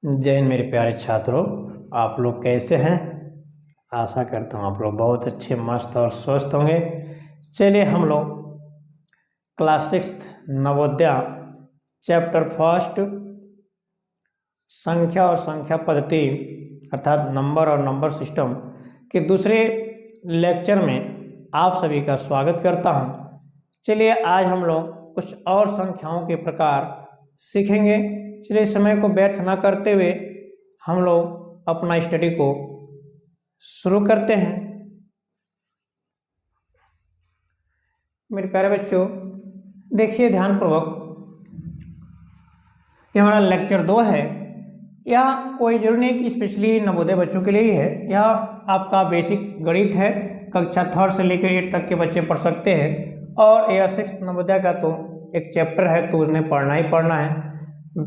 जय हिंद मेरे प्यारे छात्रों, आप लोग कैसे हैं। आशा करता हूँ आप लोग बहुत अच्छे, मस्त और स्वस्थ होंगे। चलिए हम लोग क्लास 6 नवोदय चैप्टर फर्स्ट संख्या और संख्या पद्धति अर्थात नंबर और नंबर सिस्टम के दूसरे लेक्चर में आप सभी का स्वागत करता हूँ। चलिए आज हम लोग कुछ और संख्याओं के प्रकार सीखेंगे। चलिए समय को व्यर्थ न करते हुए हम लोग अपना स्टडी को शुरू करते हैं। मेरे प्यारे बच्चों, देखिए ध्यानपूर्वक, ये हमारा लेक्चर 2 है। यह कोई जरूरी नहीं कि स्पेशली नवोदय बच्चों के लिए ही है। यह आपका बेसिक गणित है, कक्षा 3 से लेकर 8 तक के बच्चे पढ़ सकते हैं। और यह 6 नवोदय का तो एक चैप्टर है, तो उन्हें पढ़ना ही पढ़ना है।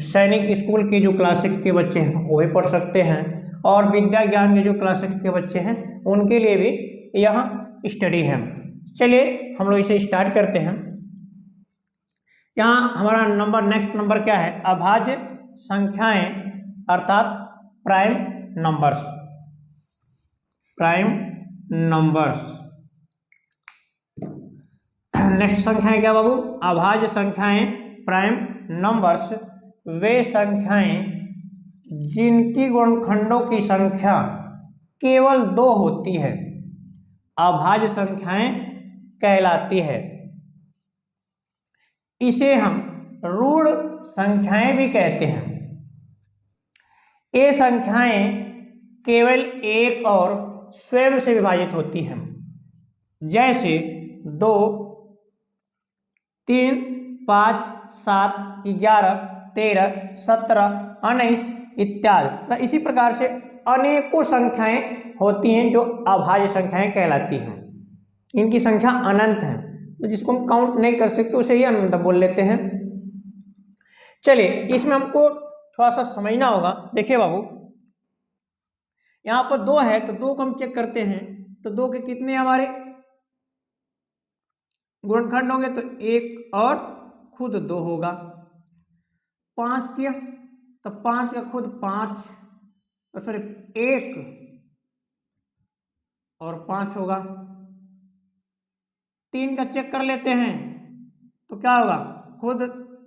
सैनिक स्कूल के जो क्लास 6 के बच्चे हैं वो भी पढ़ सकते हैं, और विद्या ज्ञान के जो क्लास 6 के बच्चे हैं उनके लिए भी यह स्टडी है। चलिए हम लोग इसे स्टार्ट करते हैं। यहाँ हमारा नेक्स्ट नंबर क्या है? अभाज्य संख्याएं अर्थात प्राइम नंबर्स। नेक्स्ट संख्या है क्या बाबू? अभाज्य संख्याएं प्राइम नंबर्स वे संख्याएं जिनकी गुणनखंडों की संख्या केवल 2 होती है, अभाज्य संख्याएं कहलाती है। इसे हम ऋण संख्याएं भी कहते हैं। ये संख्याएं केवल एक और स्वयं से विभाजित होती हैं, जैसे 2, 3, 5, 7, 11, 13, 17, 19 इत्यादि। तो इसी प्रकार से अनेकों संख्याएं होती हैं जो अभाज्य संख्याएं कहलाती हैं। इनकी संख्या अनंत है, तो जिसको हम काउंट नहीं कर सकते उसे ही अनंत बोल लेते हैं। चलिए इसमें हमको थोड़ा सा समझना होगा। देखिए बाबू, यहाँ पर 2 है तो 2 को हम चेक करते हैं, तो 2 के कितने हमारे गुणनखंड होंगे? तो 1 और खुद 2 होगा। 5 किया तो 5 का खुद 5, सॉरी 1 और 5 होगा। 3 का चेक कर लेते हैं तो क्या होगा? खुद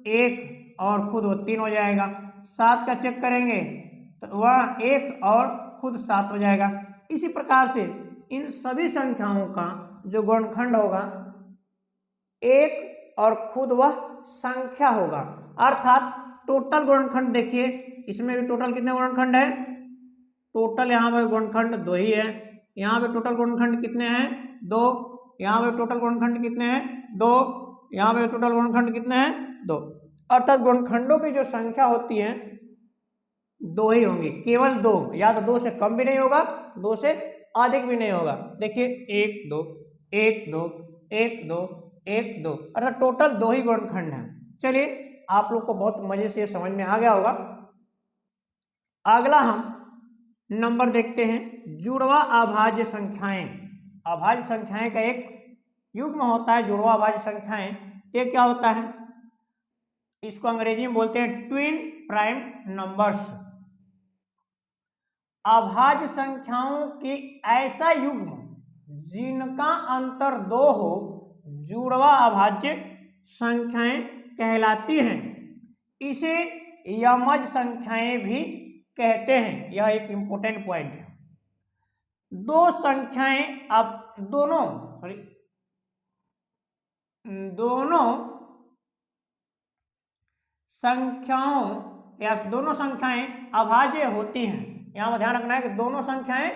1 और खुद 3 हो जाएगा। 7 का चेक करेंगे तो वह 1 और खुद 7 हो जाएगा। इसी प्रकार से इन सभी संख्याओं का जो गुणनखंड होगा 1 और खुद वह संख्या होगा। अर्थात टोटल गुणनखंड देखिए, इसमें भी टोटल कितने गुणनखंड है? टोटल यहाँ पे गुणनखंड 2 ही है। यहाँ पे टोटल गुणनखंड कितने हैं? 2। यहाँ पे टोटल गुणनखंड कितने हैं? 2। यहाँ पे टोटल गुणनखंड कितने हैं? 2। अर्थात गुणनखंडों की जो संख्या होती है 2 ही होंगी, केवल 2। या तो 2 से कम भी नहीं होगा, 2 से अधिक भी नहीं होगा। देखिए 1 2 1 2 1 2 1 2, अर्थात टोटल 2 ही गुणनखंड हैं। चलिए आप लोग को बहुत मजे से समझ में आ गया होगा। अगला हम नंबर देखते हैं, जुड़वा अभाज्य संख्याएं। अभाज्य संख्याएं का एक युग्म होता है जुड़वा अभाज्य संख्याएं। ये क्या होता है? इसको अंग्रेजी में बोलते हैं ट्विन प्राइम नंबर्स। अभाज्य संख्याओं की ऐसा युग्म जिनका अंतर 2 हो, जुड़वा अभाज्य संख्याएं कहलाती हैं। इसे यमज संख्याएं भी कहते हैं। यह एक इंपॉर्टेंट पॉइंट है। दोनों संख्याओं या दोनों संख्याएं अभाज्य होती हैं। यहां पर ध्यान रखना है कि दोनों संख्याएं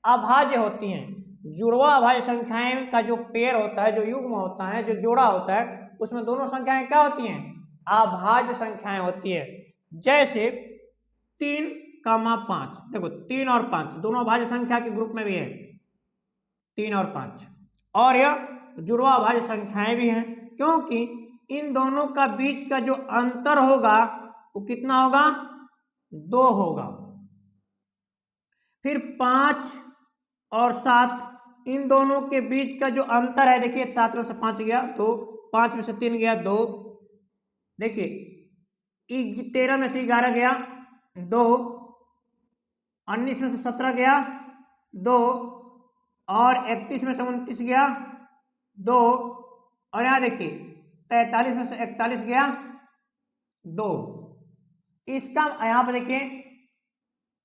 अभाज्य होती हैं। जुड़वा अभाज्य संख्याएं का जो पेयर होता है, जो युग्म होता है, जो जोड़ा होता है, उसमें दोनों संख्याएं क्या होती हैं? अभाज्य संख्याएं होती है। जैसे 3, 5। देखो 3 और 5 दोनों अभाज्य संख्या के ग्रुप में भी है, 3 और 5। और यह जुड़वा अभाज्य संख्याएं भी हैं, क्योंकि इन दोनों का बीच का जो अंतर होगा वो कितना होगा? 2 होगा। फिर 5 और 7, इन दोनों के बीच का जो अंतर है, देखिए 7 में से 5 गया तो 5 में से 3 गया 2। देखिए 13 में से 11 गया 2, 19 में से 17 गया 2, और 31 में से 29 गया 2, और यहाँ देखिए 43 में से 41 गया 2। इसका यहाँ पर देखिए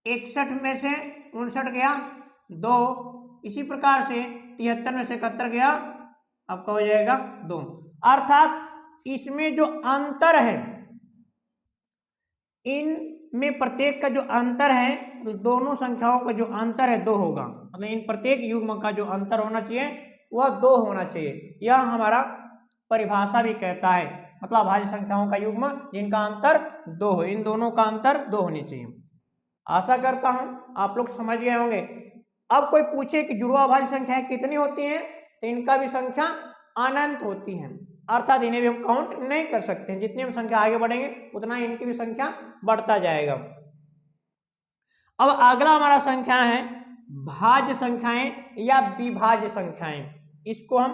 61 में से 59 गया 2, इसी प्रकार से 73 में से 71 गया, आपका हो जाएगा 2। अर्थात इसमें जो अंतर है, इनमें प्रत्येक का जो अंतर है, तो दोनों संख्याओं का जो अंतर है 2 होगा। मतलब इन प्रत्येक युग्म का जो अंतर होना चाहिए वह 2 होना चाहिए। यह हमारा परिभाषा भी कहता है, मतलब अभाज्य संख्याओं का युग्म जिनका अंतर 2 हो, इन दोनों का अंतर 2 होनी चाहिए। आशा करता हूं आप लोग समझ गए होंगे। अब कोई पूछे कि जुड़वा अभाज्य संख्याएं कितनी होती हैं, तो इनका भी संख्या अनंत होती है, अर्थात इन्हें भी हम काउंट नहीं कर सकते हैं। जितनी हम संख्या आगे बढ़ेंगे उतना ही इनकी भी संख्या बढ़ता जाएगा। अब अगला हमारा संख्या है भाज्य संख्याएं या विभाज्य संख्याएं। इसको हम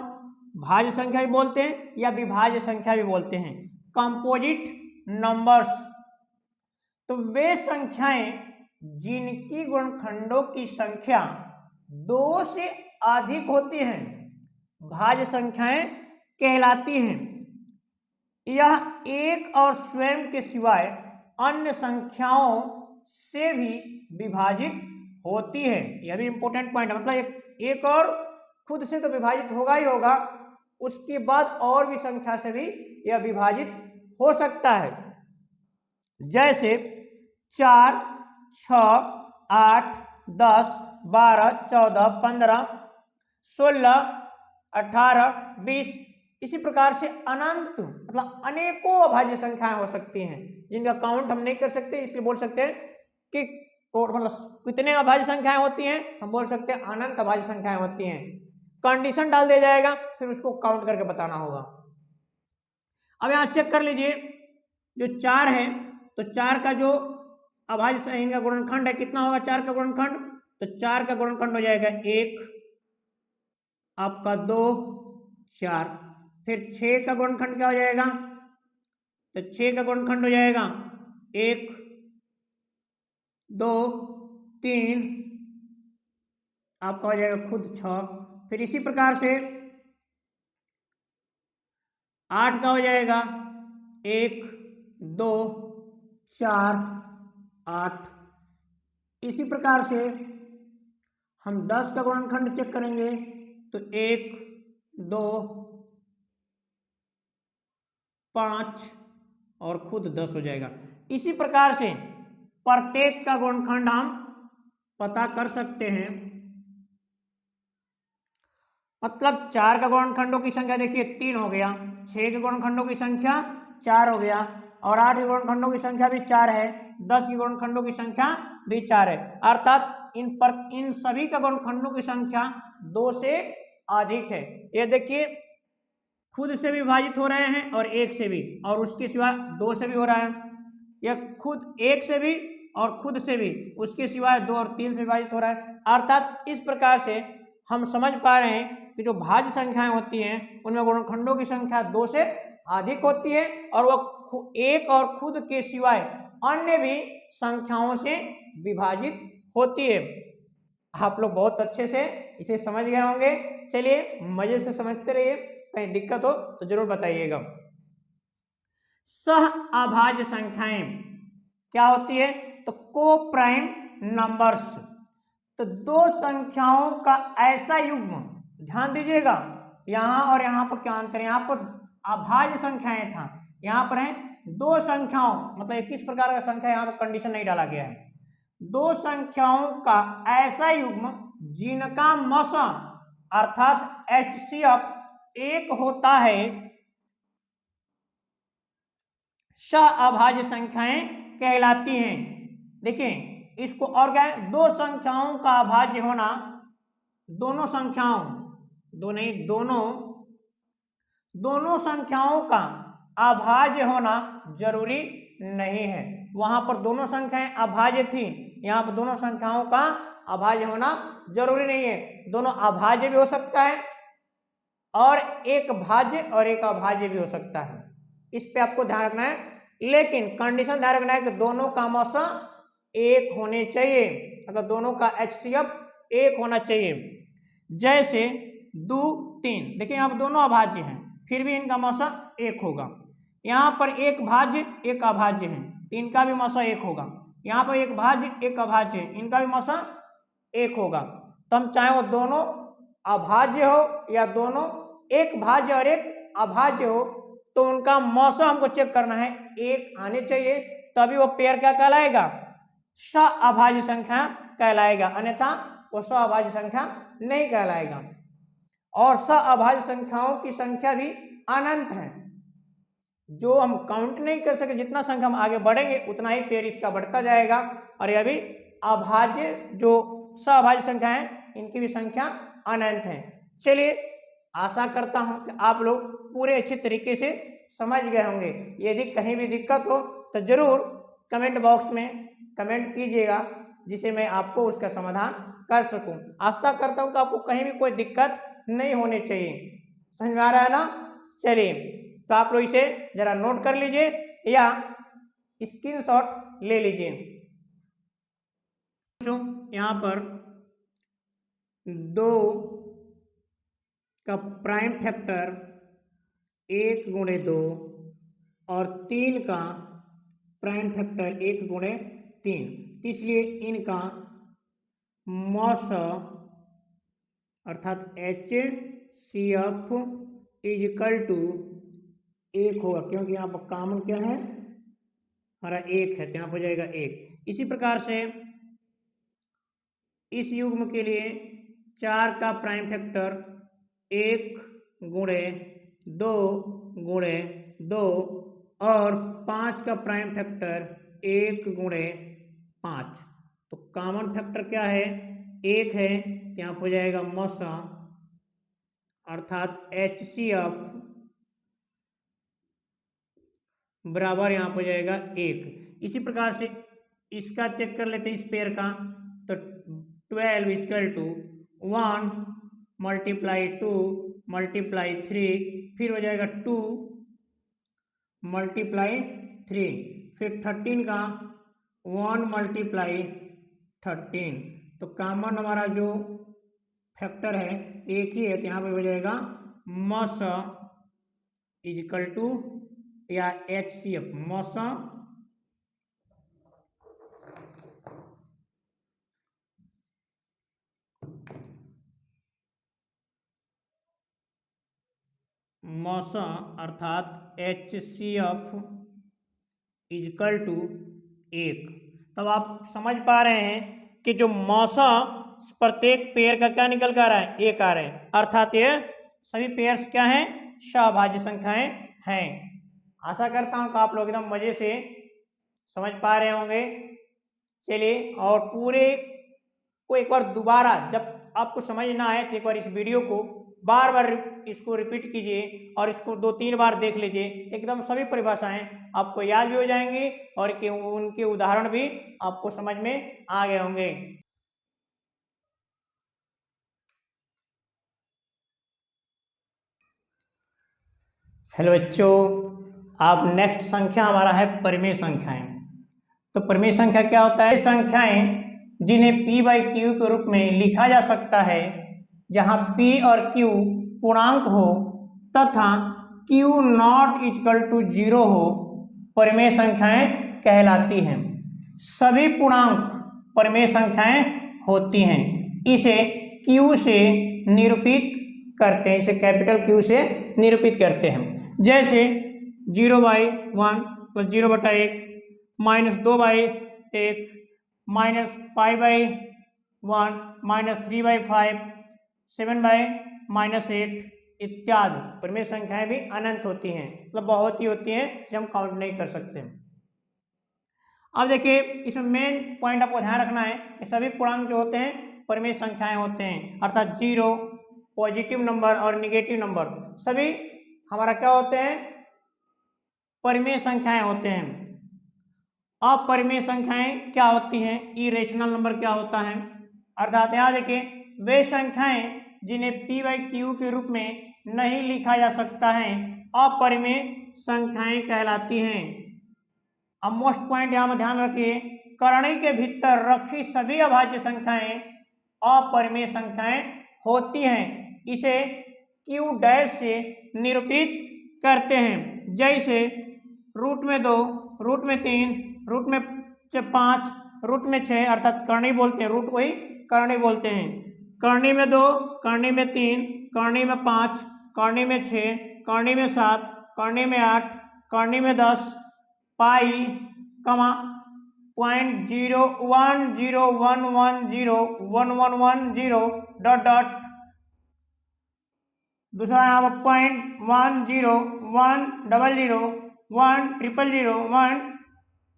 भाज्य संख्या भी बोलते हैं या विभाज्य संख्या भी बोलते हैं, कंपोजिट नंबर्स। तो वे संख्याएं जिनकी गुणनखंडों की संख्या 2 से अधिक होती हैं भाज्य संख्याएं कहलाती हैं। यह एक और स्वयं के सिवाय अन्य संख्याओं से भी विभाजित होती है। यह भी इंपॉर्टेंट पॉइंट है, मतलब एक और खुद से तो विभाजित होगा ही होगा, उसके बाद और भी संख्या से भी यह विभाजित हो सकता है। जैसे 4, 6, 8, 10, 12, 14, 15, 16, 18, 20, इसी प्रकार से अनंत, मतलब अनेकों अभाज्य संख्याएं हो सकती हैं जिनका काउंट हम नहीं कर सकते। इसलिए बोल सकते हैं कि मतलब कितने अभाज्य संख्याएं होती हैं, हम बोल सकते हैं अनंत अभाज्य संख्याएं होती हैं। कंडीशन डाल दिया जाएगा, फिर उसको काउंट करके बताना होगा। अब यहां चेक कर लीजिए, जो 4 है तो 4 का जो अभाज्य इनका गुणनखंड है कितना होगा, 4 का गुणनखंड, तो 4 का गुणनखंड हो जाएगा 1, आपका 2, 4। फिर 6 का गुणनखंड क्या हो जाएगा, तो 6 का गुणनखंड हो जाएगा 1, 2, 3, आपका हो जाएगा खुद 6। फिर इसी प्रकार से 8 का हो जाएगा 1, 2, 4, 8। इसी प्रकार से हम 10 का गुणनखंड चेक करेंगे तो 1, 2, 5 और खुद 10 हो जाएगा। इसी प्रकार से प्रत्येक का गुणनखंड हम पता कर सकते हैं। मतलब 4 का गुणनखंडों की संख्या देखिए 3 हो गया, 6 के गुणनखंडों की संख्या 4 हो गया, और 8 के गुणनखंडों की संख्या भी 4 है, 10 के गुणनखंडों की संख्या भी 4 है। अर्थात इन सभी का गुणनखंडों की संख्या 2 से अधिक है। ये देखिए खुद से भी विभाजित हो रहे हैं और 1 से भी, और उसके सिवा 2 से भी हो रहा है। यह खुद 1 से भी और खुद से भी, उसके सिवाय 2 और 3 से विभाजित हो रहा है। अर्थात इस प्रकार से हम समझ पा रहे हैं कि जो भाज्य संख्याएं होती हैं उनमें गुणनखंडों की संख्या 2 से अधिक होती है, और वह 1 और खुद के सिवाय अन्य भी संख्याओं से विभाजित होती है। आप लोग बहुत अच्छे से इसे समझ गए होंगे। चलिए मजे से समझते रहिए, कहीं दिक्कत हो तो जरूर बताइएगा। सह अभाज्य संख्याएं क्या होती है, तो को प्राइम नंबर्स। तो दो संख्याओं का ऐसा युग्म, ध्यान दीजिएगा यहां और यहां पर क्या अंतर है, यहां पर अभाज्य संख्याएं था, यहां पर है दो संख्याओं, मतलब किस प्रकार का संख्या, यहां पर कंडीशन नहीं डाला गया है। दो संख्याओं का ऐसा युग्म जिनका मसा अर्थात HCF एक होता है, सअभाज्य संख्याएं कहलाती हैं। देखिए इसको और क्या है, दो संख्याओं का अभाज्य होना, दोनों संख्याओं, दो नहीं दोनों संख्याओं का अभाज्य होना जरूरी नहीं है। वहां पर दोनों संख्याएं अभाज्य थी, यहां पर दोनों संख्याओं का अभाज्य होना जरूरी नहीं है। दोनों अभाज्य भी हो सकता है और एक भाज्य और एक अभाज्य भी हो सकता है, इस पे आपको ध्यान रखना है। लेकिन कंडीशन ध्यान रखना है कि दोनों का मौसा एक होने चाहिए, मतलब दोनों का HCF एक होना चाहिए। जैसे 2 3, देखिए यहाँ पर दोनों अभाज्य हैं, फिर भी इनका मौसा एक होगा। यहाँ पर एक भाज्य एक अभाज्य है, तो इनका भी मौसा एक होगा। यहाँ पर एक भाज्य एक अभाज्य है, इनका भी मौसा एक होगा। तो हम चाहे वो दोनों अभाज्य हो या दोनों एक भाज्य और एक अभाज्य हो, तो उनका मौसा हमको चेक करना है, एक आने चाहिए, तभी वो पेयर क्या कहलाएगा, सअभाज्य संख्या कहलाएगा, अन्यथा वो सअभाज्य संख्या नहीं कहलाएगा। और सअभाज्य संख्याओं की संख्या भी अनंत है, जो हम काउंट नहीं कर सकते, जितना संख्या हम आगे बढ़ेंगे उतना ही पेयर इसका बढ़ता जाएगा। और यह भी अभाज्य, जो सअभाज्य संख्या है इनकी भी संख्या अनंत है। चलिए, आशा करता हूं कि आप लोग पूरे अच्छे तरीके से समझ गए होंगे। यदि कहीं भी दिक्कत हो तो जरूर कमेंट बॉक्स में कमेंट कीजिएगा, जिसे मैं आपको उसका समाधान कर सकूं। आशा करता हूं कि आपको कहीं भी कोई दिक्कत नहीं होनी चाहिए। समझ में आ रहा है ना? चलिए, तो आप लोग इसे जरा नोट कर लीजिए या स्क्रीनशॉट ले लीजिए। यहाँ पर 2 का प्राइम फैक्टर 1 गुणे 2 और 3 का प्राइम फैक्टर 1 गुणे 3, इसलिए इनका मौसा अर्थात HCF इज इक्वल टू 1 होगा, क्योंकि यहाँ पर कॉमन क्या है हमारा 1 है, तो यहाँ पर हो जाएगा 1। इसी प्रकार से इस युग्म के लिए 4 का प्राइम फैक्टर 1 गुणे 2 गुणे 2 और 5 का प्राइम फैक्टर 1 गुणे 5, तो कॉमन फैक्टर क्या है 1 है, तो यहाँ हो जाएगा मौसा अर्थात HCF बराबर यहाँ हो जाएगा 1। इसी प्रकार से इसका चेक कर लेते हैं, इस पेयर का, तो 12 इक्वल टू 1 मल्टीप्लाई 2 मल्टीप्लाई 3, फिर हो जाएगा 2 मल्टीप्लाई 3, फिर 13 का 1 मल्टीप्लाई 13, तो कॉमन हमारा जो फैक्टर है एक ही है, तो यहाँ पे हो जाएगा मौसा इज इक्वल टू या HCF मौसा मौसा अर्थात HCF इजकल टू 1। तब आप समझ पा रहे हैं कि जो मौसा प्रत्येक पेयर का क्या निकल कर आ रहा है, 1 आ रहे हैं, अर्थात ये सभी पेयर्स क्या हैं, सअभाज्य संख्याएं हैं। आशा करता हूं कि आप लोग एकदम मजे से समझ पा रहे होंगे। चलिए, और पूरे को एक बार दोबारा जब आपको समझ ना आए तो एक बार इस वीडियो को बार बार इसको रिपीट कीजिए और इसको 2-3 बार देख लीजिए, एकदम सभी परिभाषाएं आपको याद भी हो जाएंगी और उनके उदाहरण भी आपको समझ में आ गए होंगे। हेलो बच्चों, आप नेक्स्ट संख्या हमारा है परिमेय संख्याएं। तो परिमेय संख्या क्या होता है, संख्याएं जिन्हें P/Q के रूप में लिखा जा सकता है, जहां P और Q पूर्णांक हो तथा Q नॉट इक्वल टू 0 हो, परिमेय संख्याएं कहलाती हैं। सभी पूर्णांक परिमेय संख्याएं होती हैं। इसे Q से निरूपित करते हैं, इसे कैपिटल Q से निरूपित करते हैं। जैसे 0/1 प्लस 0/1 माइनस 2/1 माइनस π/1 माइनस 3/5 7/-8 इत्यादि परिमेय संख्याएं भी अनंत होती हैं, मतलब बहुत ही होती हैं जिसे हम काउंट नहीं कर सकते। अब देखिए, इसमें मेन पॉइंट आपको ध्यान रखना है कि सभी पूर्णांक जो होते हैं परिमेय संख्याएं होते हैं, अर्थात 0, पॉजिटिव नंबर और निगेटिव नंबर सभी हमारा क्या होते हैं, परिमेय संख्याएं होते हैं। अपरिमेय संख्याएं क्या होती हैं, इरेशनल नंबर क्या होता है, अर्थात यहाँ देखिए वे संख्याएं जिन्हें P/Q के रूप में नहीं लिखा जा सकता है अपरिमेय संख्याएं कहलाती हैं। अब मोस्ट पॉइंट यहाँ पर ध्यान रखिए करणी के भीतर रखी सभी अभाज्य संख्याएं अपरिमेय संख्याएं होती हैं। इसे क्यू डैश से निरूपित करते हैं। जैसे रूट में 2, रूट में 3, रूट में 5, रूट में 6 अर्थात करणी बोलते हैं, रूट को ही करणी बोलते हैं। करणी में 2, करणी में 3, करणी में 5, करणी में 6, करणी में 7, करणी में 8, करणी में 10, पाई कमा 0.01011011110 डॉट डॉट, दूसरा यहाँ पर 0.10100100001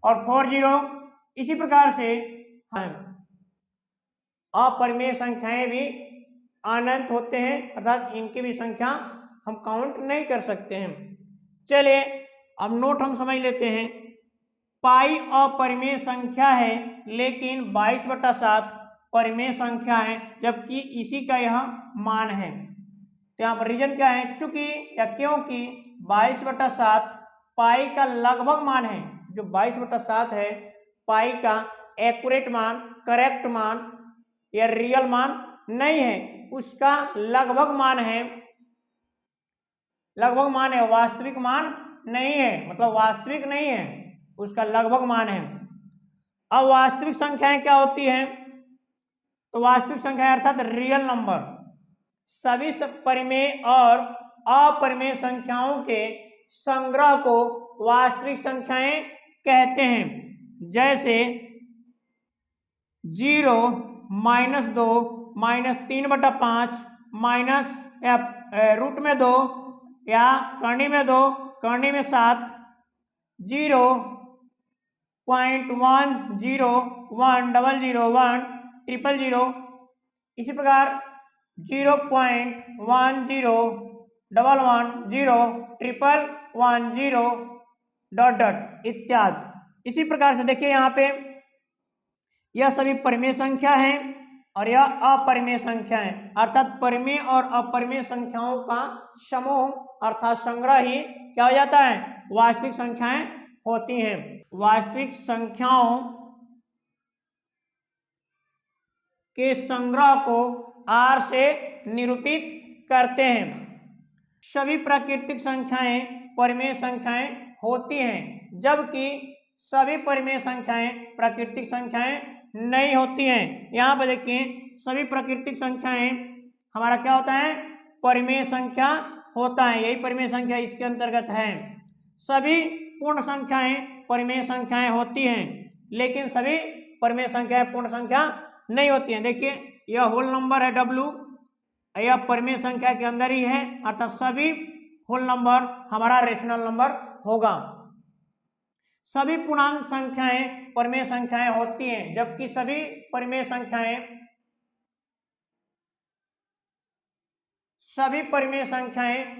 और 40। इसी प्रकार से अपरिमेय संख्याएं भी अनंत होते हैं अर्थात इनकी भी संख्या हम काउंट नहीं कर सकते हैं। चलिए अब नोट हम समझ लेते हैं। पाई अपरिमेय संख्या है लेकिन 22/7 परिमेय संख्या है, जबकि इसी का यह मान है। तो यहाँ पर रीजन क्या है, चूंकि या क्योंकि 22/7 पाई का लगभग मान है। जो 22/7 है पाई का एक्यूरेट मान, करेक्ट मान या रियल मान नहीं है, उसका लगभग मान है। लगभग मान है, वास्तविक मान नहीं है, मतलब वास्तविक नहीं है, उसका लगभग मान है। अब वास्तविक संख्याएं क्या होती हैं, तो वास्तविक संख्या अर्थात रियल नंबर सभी परिमेय और अपरिमेय संख्याओं के संग्रह को वास्तविक संख्याएं कहते हैं। जैसे 0, -2, -3/5, माइनस या रूट में 2 या करनी में 2, करनी में 7, 0.101001000, इसी प्रकार 0.101100010 डॉट डॉट इत्यादि। इसी प्रकार से देखिए यहाँ पे यह सभी परिमेय संख्या हैं और यह अपरिमेय संख्या है, अर्थात परिमेय और अपरिमेय संख्याओं का समूह अर्थात संग्रह ही क्या हो जाता है, वास्तविक संख्याएं होती हैं। वास्तविक संख्याओं के संग्रह को R से निरूपित करते हैं। सभी प्राकृतिक संख्याएं परिमेय संख्याएं होती हैं, जबकि सभी परिमेय संख्याएं प्राकृतिक संख्याएं नहीं होती हैं। यहाँ पर देखिए सभी प्राकृतिक संख्याएं हमारा क्या होता है, परिमेय संख्या होता है, यही परिमेय संख्या इसके अंतर्गत है। सभी पूर्ण संख्याएं परिमेय संख्याएं होती हैं, लेकिन सभी परिमेय संख्याएं पूर्ण संख्या नहीं होती हैं। देखिए यह होल नंबर है W, यह परिमेय संख्या के अंदर ही है, अर्थात सभी होल नंबर हमारा रेशनल नंबर होगा। सभी पूर्णांक संख्याएं परिमेय संख्याएं होती हैं, जबकि सभी परिमेय संख्याएं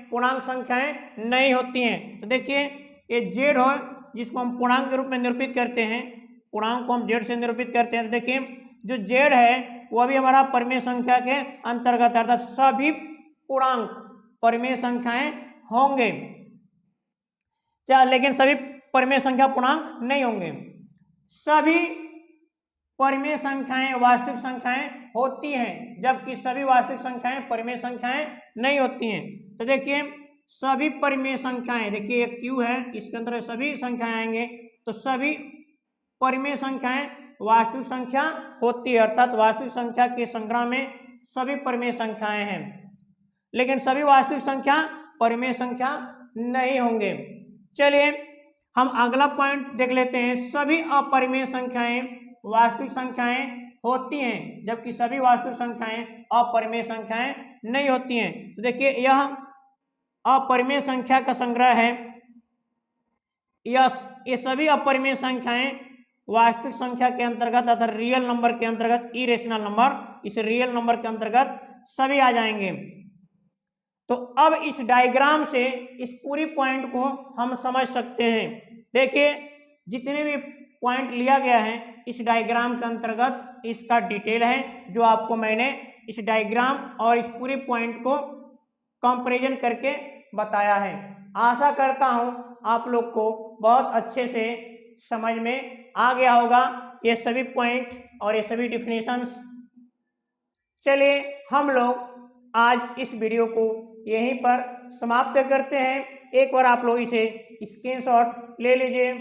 पूर्णांक संख्याएं नहीं होती हैं। तो देखिए ये जेड हो जिसको हम पूर्णांक के रूप में निरूपित करते हैं, पूर्णांक को हम जेड से निरूपित करते हैं। तो देखिए जो जेड है वह भी हमारा परिमेय संख्या के अंतर्गत है, अर्थात सभी पूर्णांक परिमेय संख्याएं होंगे, लेकिन सभी परिमेय संख्या पूर्णांक नहीं होंगे। सभी परिमेय संख्याएं वास्तविक संख्याएं होती हैं, जबकि सभी वास्तविक संख्याएं परिमेय संख्याएं नहीं होती हैं। तो देखिए सभी परिमेय संख्याएं, देखिए एक क्यू है, इसके अंदर सभी संख्याएं आएंगे, तो सभी परिमेय संख्याएं वास्तविक संख्या होती है, अर्थात वास्तविक संख्या के संग्रह में सभी परिमेय संख्याएं हैं, लेकिन सभी वास्तविक संख्या परिमेय संख्या नहीं होंगे। चलिए हम अगला पॉइंट देख लेते हैं। सभी अपरिमेय संख्याएं वास्तविक संख्याएं होती हैं, जबकि सभी वास्तविक संख्याएं अपरिमेय संख्याएं नहीं होती हैं। तो देखिए यह अपरिमेय संख्या का संग्रह है, ये सभी अपरिमेय संख्याएं वास्तविक संख्या के अंतर्गत अर्थात रियल नंबर के अंतर्गत, इरेशनल नंबर, इस रियल नंबर के अंतर्गत सभी आ जाएंगे। तो अब इस डायग्राम से इस पूरी पॉइंट को हम समझ सकते हैं। देखिए जितने भी पॉइंट लिया गया है इस डायग्राम के अंतर्गत इसका डिटेल है, जो आपको मैंने इस डायग्राम और इस पूरे पॉइंट को कंपैरिजन करके बताया है। आशा करता हूं आप लोग को बहुत अच्छे से समझ में आ गया होगा ये सभी पॉइंट और ये सभी डिफिनेशंस। चलिए हम लोग आज इस वीडियो को यहीं पर समाप्त करते हैं। एक बार आप लोग इसे स्क्रीनशॉट ले लीजिए।